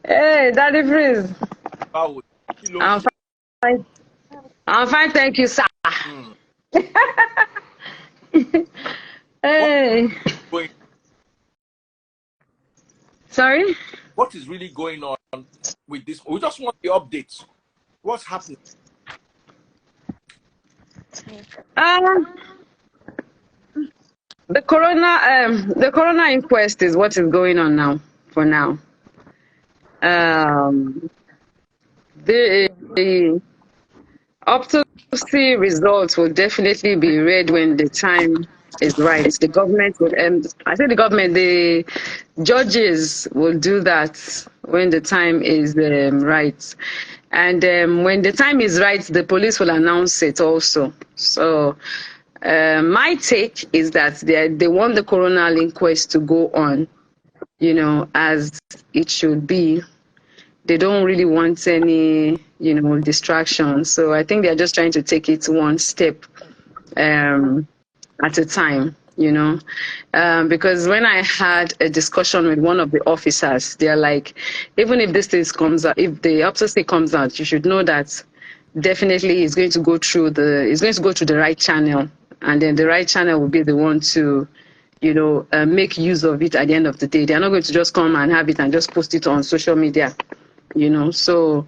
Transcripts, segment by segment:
Hey, Daddy Freeze. Báwo? I'm fine. I'm fine, thank you, sir. Hey. Going, Sorry? what is really going on with this? We just want the updates. What's happening? The corona inquest is what is going on now. For now, the autopsy results will definitely be read when the time is right. The government will, I say the government, the judges will do that when the time is right. And when the time is right, the police will announce it also. So my take is that they want the coroner inquest to go on, you know, as it should be. They don't really want any, you know, distractions. So I think they're just trying to take it one step at a time, you know. Because when I had a discussion with one of the officers, they're like, even if this thing comes out, if the autopsy comes out, you should know that definitely it's going to go through the right channel, and then the right channel will be the one to, you know, make use of it at the end of the day. They're not going to just come and have it and just post it on social media, you know. So,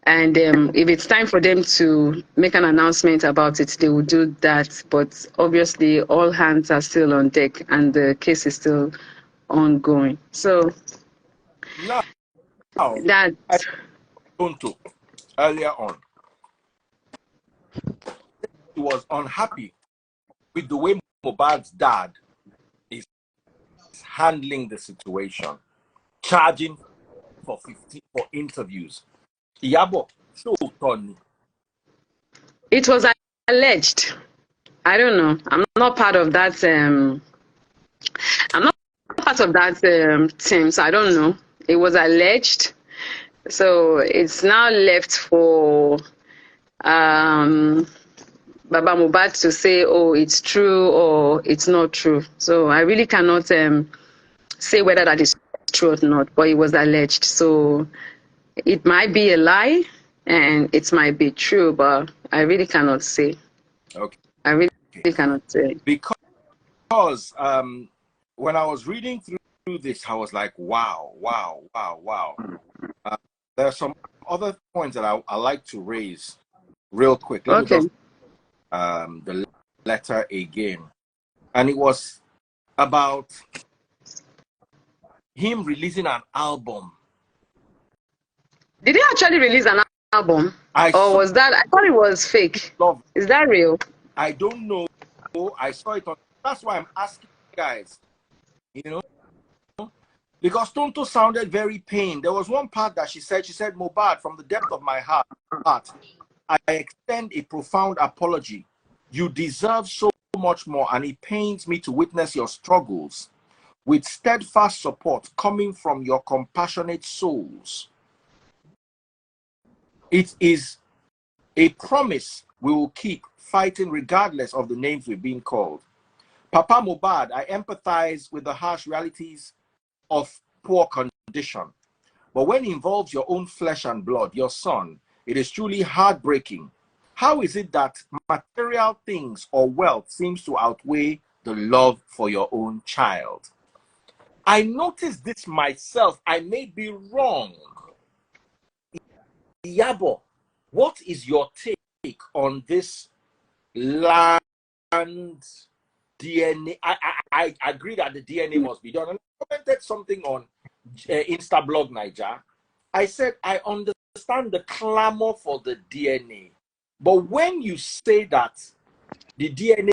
and if it's time for them to make an announcement about it, they will do that. But obviously, all hands are still on deck, and the case is still ongoing. So Now, that Tonto earlier on, he was unhappy with the way MohBad's dad is handling the situation, charging for interviews. Iyabo, so Tony. it was alleged. I don't know. I'm not part of that. I'm not part of that team, so I don't know. It was alleged, so it's now left for Baba MohBad to say, oh, it's true or it's not true. So I really cannot say whether that is true or not, but it was alleged. So it might be a lie and it might be true, but I really cannot say. Okay. I really cannot say. Because when I was reading through this, I was like, wow. There are some other points that I like to raise real quick. Let me just the letter again. And it was about him releasing an album. Did he actually release an album? Or was that, I thought it was fake. Is that real? I don't know. I saw it on, that's why I'm asking you guys, you know, because Tonto sounded very pained. There was one part that she said, MohBad, from the depth of my heart, I extend a profound apology. You deserve so much more, and it pains me to witness your struggles with steadfast support coming from your compassionate souls. It is a promise we will keep fighting regardless of the names we're being called. Papa MohBad, I empathize with the harsh realities of poor condition. But when it involves your own flesh and blood, your son, it is truly heartbreaking. How is it that material things or wealth seems to outweigh the love for your own child? I noticed this myself. I may be wrong. Iyabo, what is your take on this land DNA? I agree that the DNA must be done. And I commented something on Instablog Niger. I said, I understand the clamor for the DNA. But when you say that the DNA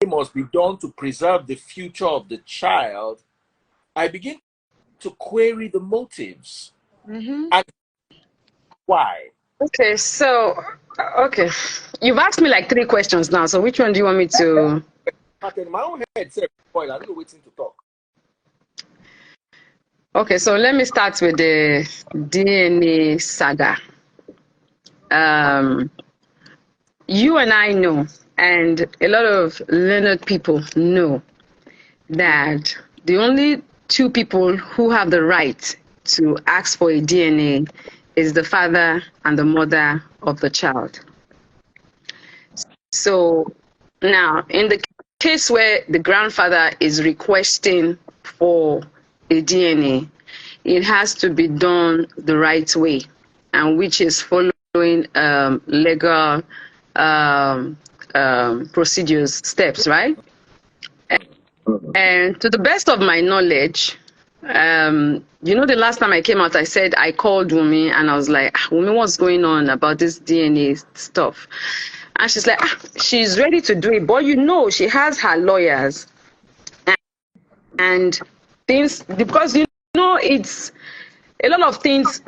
must be done to preserve the future of the child, I begin to query the motives. And why? Okay, so, okay. You've asked me like 3 questions now, so which one do you want me to? In my own head, say, boy, I don't know waiting to talk. Okay, so let me start with the DNA saga. You and I know, and a lot of learned people know, that the only 2 people who have the right to ask for a DNA is the father and the mother of the child. So now, in the case where the grandfather is requesting for a DNA, it has to be done the right way, and which is following legal procedures, steps, right? And to the best of my knowledge, the last time I came out, I said I called Wumi and I was like, Wumi, what's going on about this DNA stuff? And she's like, she's ready to do it, but she has her lawyers and things, because it's a lot of things.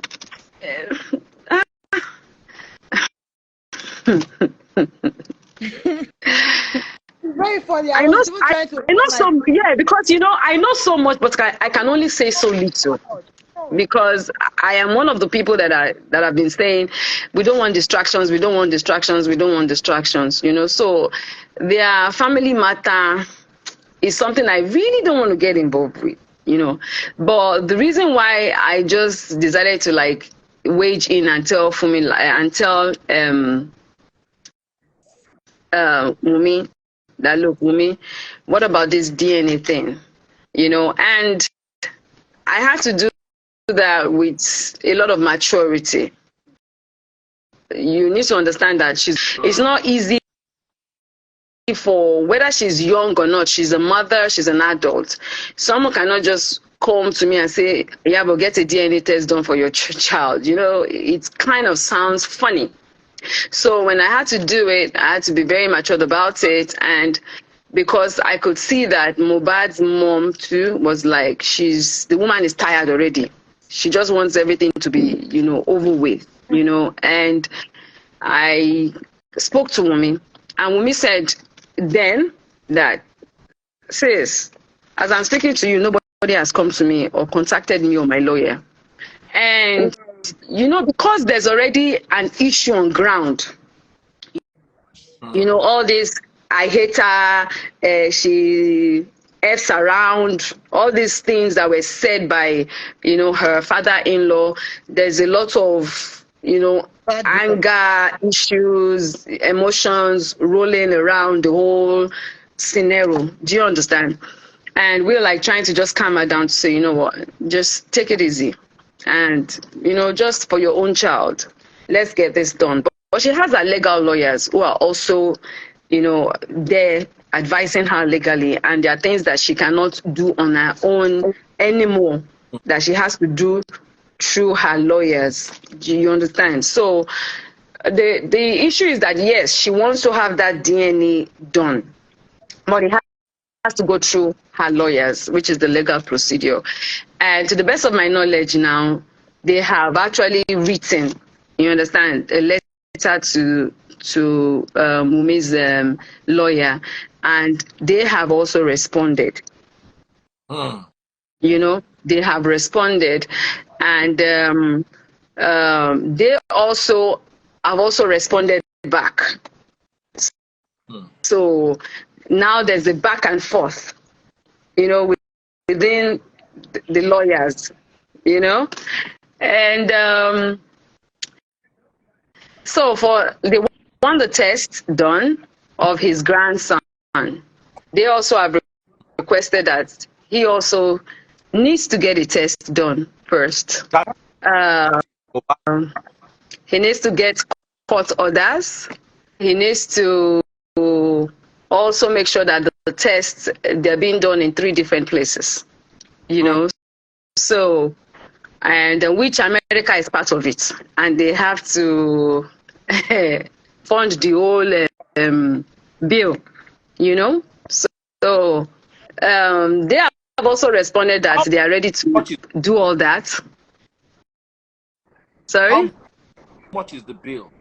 Very funny. I know so, yeah, because I know so much, but I can only say so little, because I am one of the people that have been saying we don't want distractions, we don't want distractions, we don't want distractions. So their family matter is something I really don't want to get involved with. But the reason why I just decided to wage in and tell Fumi and tell Wumi that, look, Wumi, what about this DNA thing? And I had to do that with a lot of maturity. You need to understand that it's not easy for, whether she's young or not, she's a mother, she's an adult. Someone cannot just come to me and say, Iyabo, get a DNA test done for your child. It kind of sounds funny. So when I had to do it, I had to be very matured about it. And because I could see that MohBad's mom too was like, the woman is tired already. She just wants everything to be, over with, And I spoke to Wumi, and Wumi said then that, sis, as I'm speaking to you, nobody has come to me or contacted me or my lawyer. And because there's already an issue on ground, all this, I hate her, she F's around, all these things that were said by, her father-in-law, there's a lot of, anger issues, emotions rolling around the whole scenario. Do you understand? And we're trying to just calm her down to say, you know what, just take it easy. And, just for your own child, let's get this done. But she has her legal lawyers who are also, there advising her legally. And there are things that she cannot do on her own anymore, that she has to do through her lawyers. Do you understand? So the issue is that, yes, she wants to have that DNA done, but it has to go through her lawyers, which is the legal procedure. And to the best of my knowledge now, they have actually written, you understand, a letter to Wumi's lawyer, and they have also responded. They have responded, and they also have also responded back. So now there's a back and forth, within the lawyers, and so they want the test done of his grandson. They also have requested that he also needs to get a test done first. He needs to get court orders. He needs to also make sure that the tests, they're being done in 3 different places, so, and which America is part of it, and they have to fund the whole bill, so they have also responded that they are ready to do all that. Sorry? How much is the bill?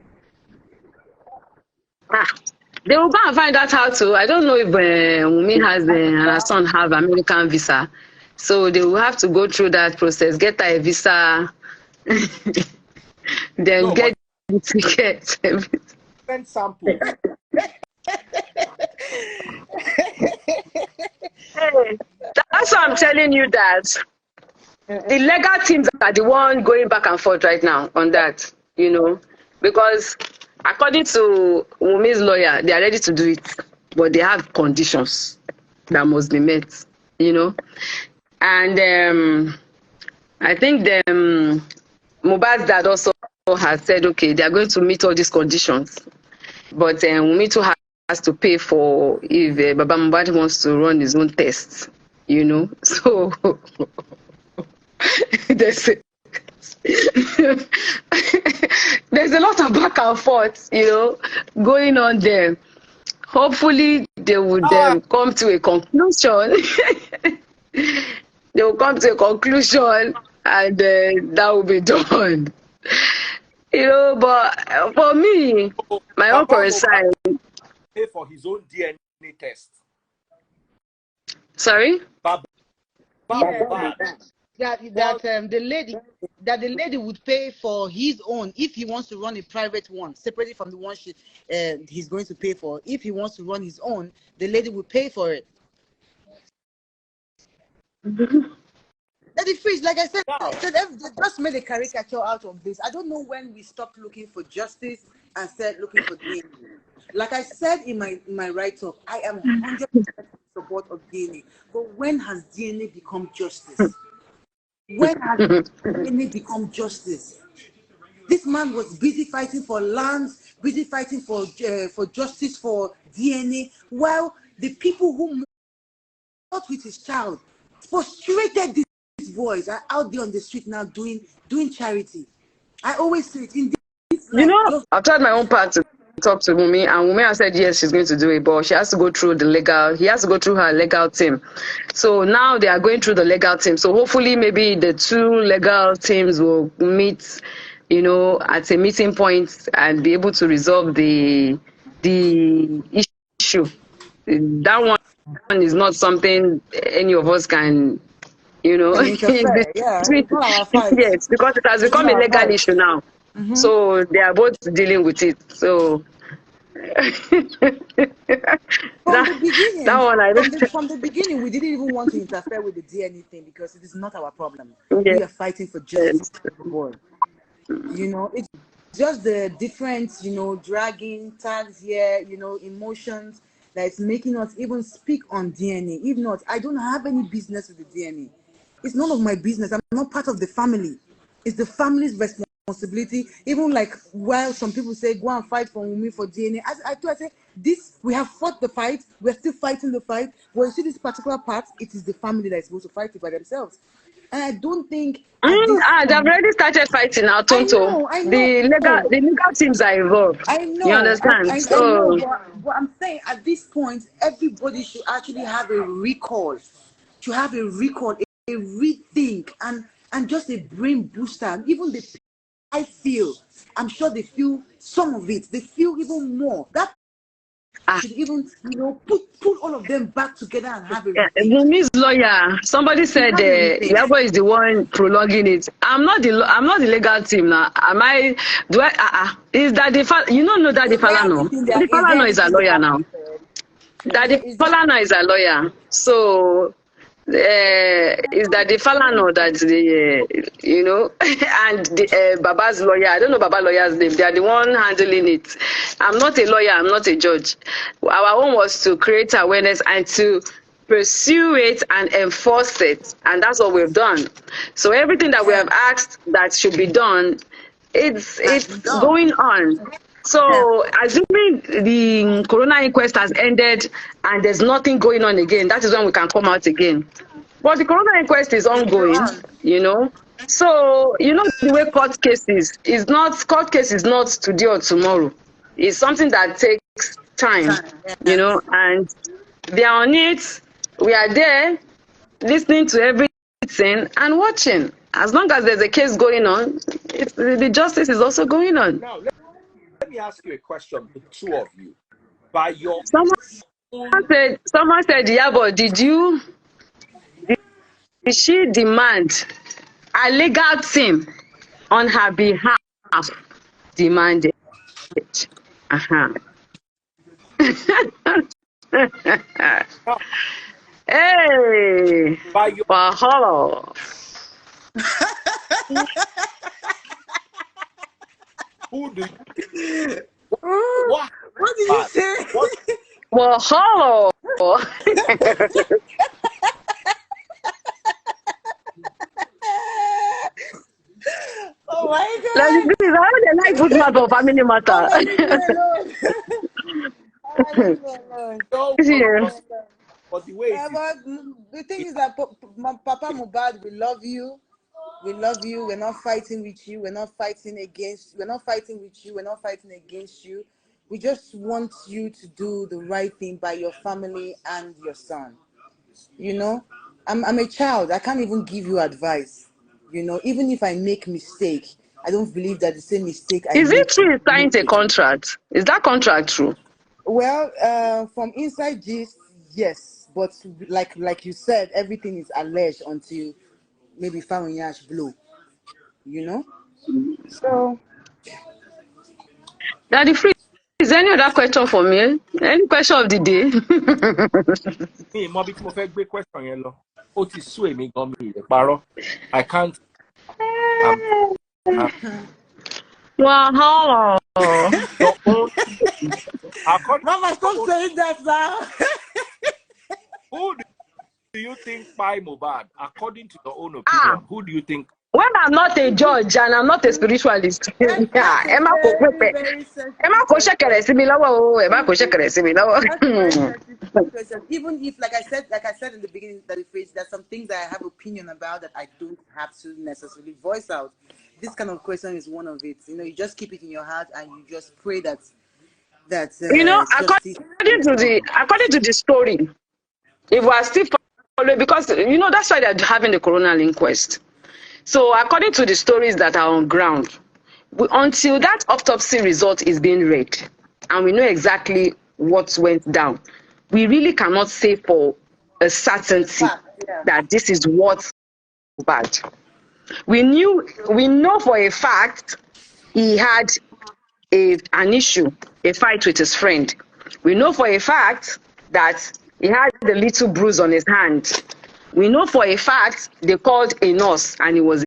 They will go and find out how to. I don't know if Wumi has and her son have American visa. So they will have to go through that process, get a visa, then get the ticket. Send samples. Hey, that's why I'm telling you that the legal teams are the one going back and forth right now on that, because according to Wumi's lawyer, they are ready to do it, but they have conditions that must be met, and I think MohBad's dad also has said, okay, they are going to meet all these conditions, but Wumi too has to pay for if Baba MohBad wants to run his own tests, so there's there's a lot of back and forth, going on there. Hopefully, they would come to a conclusion. They will come to a conclusion, and that will be done. But for me, my own concern. Pay for his own DNA test. Sorry. That the lady would pay for his own if he wants to run a private one, separately from the one he's going to pay for. If he wants to run his own, the lady will pay for it. That is free. Like I said, they just made a caricature out of this. I don't know when we stopped looking for justice and started looking for DNA. Like I said in my write-up, I am 100% in support of DNA. But when has DNA become justice? When has DNA become justice? This man was busy fighting for lands, busy fighting for justice for DNA, while the people who met with his child frustrated these boys are out there on the street now doing charity. I always say it in this life, I've tried my own part to talk to Wumi, and Wumi has said yes, she's going to do it, but she has to go through he has to go through her legal team. So now they are going through the legal team. So hopefully maybe the two legal teams will meet, at a meeting point and be able to resolve the issue. That one is not something any of us can, interfere. Yeah, it's not our fight. Yes, because it has become a legal issue now. Mm-hmm. So they are both dealing with it. So from the beginning, we didn't even want to interfere with the DNA thing because it is not our problem. Yes. We are fighting for justice for the board. It's just the different, dragging tags here, emotions that is making us even speak on DNA. If not, I don't have any business with the DNA. It's none of my business. I'm not part of the family. It's the family's responsibility. Even like while some people say go and fight for Wumi for DNA, I say this, we have fought the fight, we're still fighting the fight. But you see this particular part, it is the family that is supposed to fight it by themselves. And I don't think they've already started fighting now, Tonto. I know. The legal teams are involved. I know. You understand? I know, but I'm saying at this point, everybody should actually have a recall. To have a recall, a rethink, and just a brain booster. Even I'm sure they feel some of it. They feel even more. That should even, put all of them back together and have a Wumi's lawyer. Somebody said Iyabo is the one prolonging it. I'm not the legal team now. Am I? Do I? Is that the know that the Falano? The Falano is a lawyer now. That the Falano is a lawyer. So. Is that the Falano that and the Baba's lawyer? I don't know Baba lawyer's name. They are the one handling it. I'm not a lawyer. I'm not a judge. Our own was to create awareness and to pursue it and enforce it, and that's what we've done. So everything that we have asked that should be done, it's going on. So, assuming the corona inquest has ended and there's nothing going on again, that is when we can come out again. But the corona inquest is ongoing, So, the way court case is not today or tomorrow. It's something that takes time, and they are on it. We are there listening to everything and watching. As long as there's a case going on, the justice is also going on. Now, let me ask you a question, the two of you. By your someone said, Iyabo, did she demand a legal team on her behalf demanded? Hey, by your Who do you what? What did you say? What? Well, hello. Oh my Like, God. this is how they like good matter or family matter. Oh, leave me alone. Leave me alone. No, Yeah. but the way it is, But the thing is that Papa MohBad, we love you. We love you. We're not fighting with you. We're not fighting against. We're not fighting with you. We're not fighting against you. We just want you to do the right thing by your family and your son. You know, I'm a child. I can't even give you advice. You know, even if I make mistake, I don't believe that the same mistake I Is it make. true he signed a contract? Is that contract true? Well, from inside gist, yes, but like you said, everything is alleged until maybe Yash blow. You know, so Daddy Free, is there any other question for me? Any question of the day? me, mo fẹ́ gbé question yẹn lọ. Ó ti sú èmi gan mi lè parọ́. I can't. Wow. Your own. Mama, stop saying that now. Who do you think by MohBad? According to your own opinion, who do you think? When I'm not a judge and I'm not a spiritualist, That's a Emma very, very sensitive question. That's a very sensitive question. Even if, like I said in the beginning, that the phrase, there's some things that I have opinion about that I don't have to necessarily voice out. This kind of question is one of it. You know, you just keep it in your heart and you just pray that justice. according to the story, if we are still following, because that's why they're having the coronal inquest. So according to the stories that are on ground, until that autopsy result is being read and we know exactly what went down, we really cannot say for a certainty that this is what's bad. We know for a fact he had an issue, a fight with his friend. We know for a fact that he had a little bruise on his hand. We know for a fact they called a nurse and he was.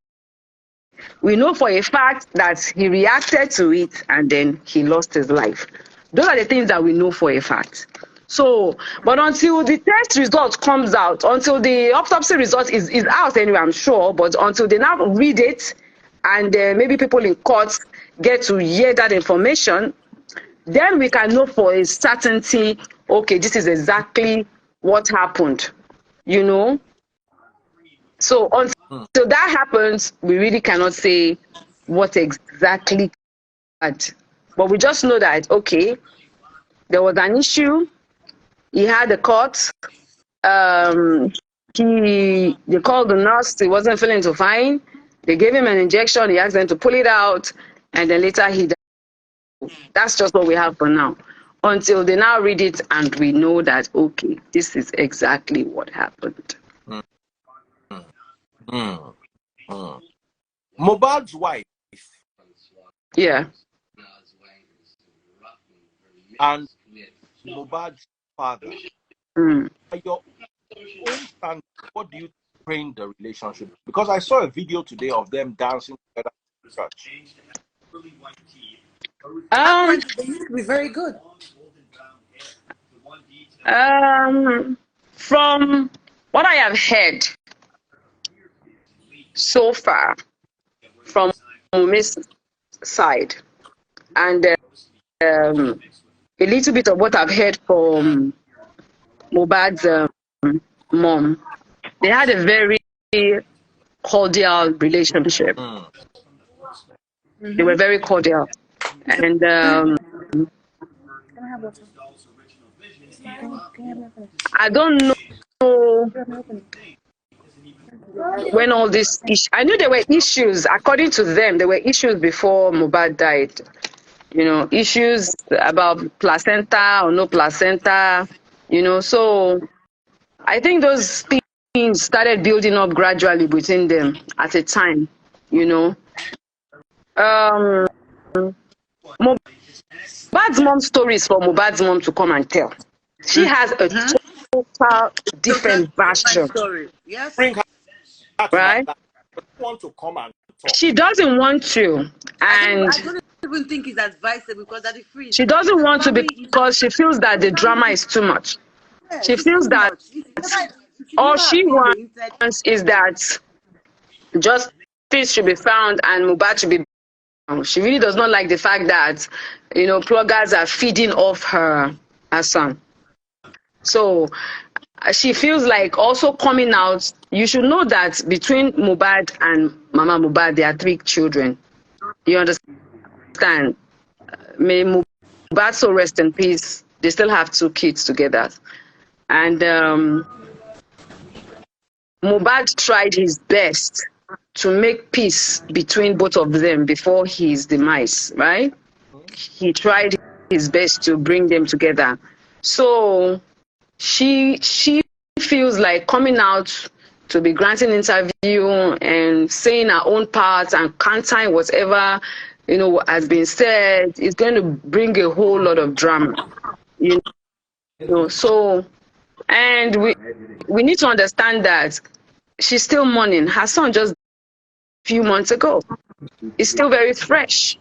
We know for a fact that he reacted to it and then he lost his life. Those are the things that we know for a fact. So, but until the test result comes out, until the autopsy result is out anyway, I'm sure, but until they now read it and maybe people in court get to hear that information, then we can know for a certainty, okay, this is exactly what happened, So until that happens, we really cannot say what exactly happened. But we just know that, okay, there was an issue, he had a cut, they called the nurse, he wasn't feeling too fine, they gave him an injection, he asked them to pull it out, and then later he died. That's just what we have for now. Until they now read it and we know that, okay, this is exactly what happened. MohBad's wife. Yeah. And MohBad's father. Your own stand, what do you train the relationship? Because I saw a video today of them dancing together in church. They used to be very good. From what I have heard so far from Miss side, and a little bit of what I've heard from MohBad's mom, they had a very cordial relationship. They were very cordial, and I don't know when all this I knew there were issues. According to them, there were issues before MohBad died. Issues about placenta or no placenta. So I think those things started building up gradually between them at a time. MohBad's mom's story is for MohBad's mom to come and tell. She has a total different version. Story. Yes. Bring her Right? want to come and talk. She doesn't want to, and I don't even think it's advisable because at the freeze. She doesn't want to because she feels that the drama is too much. Yeah, she feels that all she wants is that justice should be found and MohBad should be bound. She really does not like the fact that, bloggers are feeding off her son. So she feels like also coming out. You should know that between MohBad and Mama MohBad, there are 3 children. You understand? May MohBad so rest in peace. They still have 2 kids together. And MohBad tried his best to make peace between both of them before his demise, right? He tried his best to bring them together. So she feels like coming out to be granting interview and saying her own part and countering whatever has been said is going to bring a whole lot of drama. So, and we need to understand that she's still mourning. Her son just a few months ago. It's still very fresh.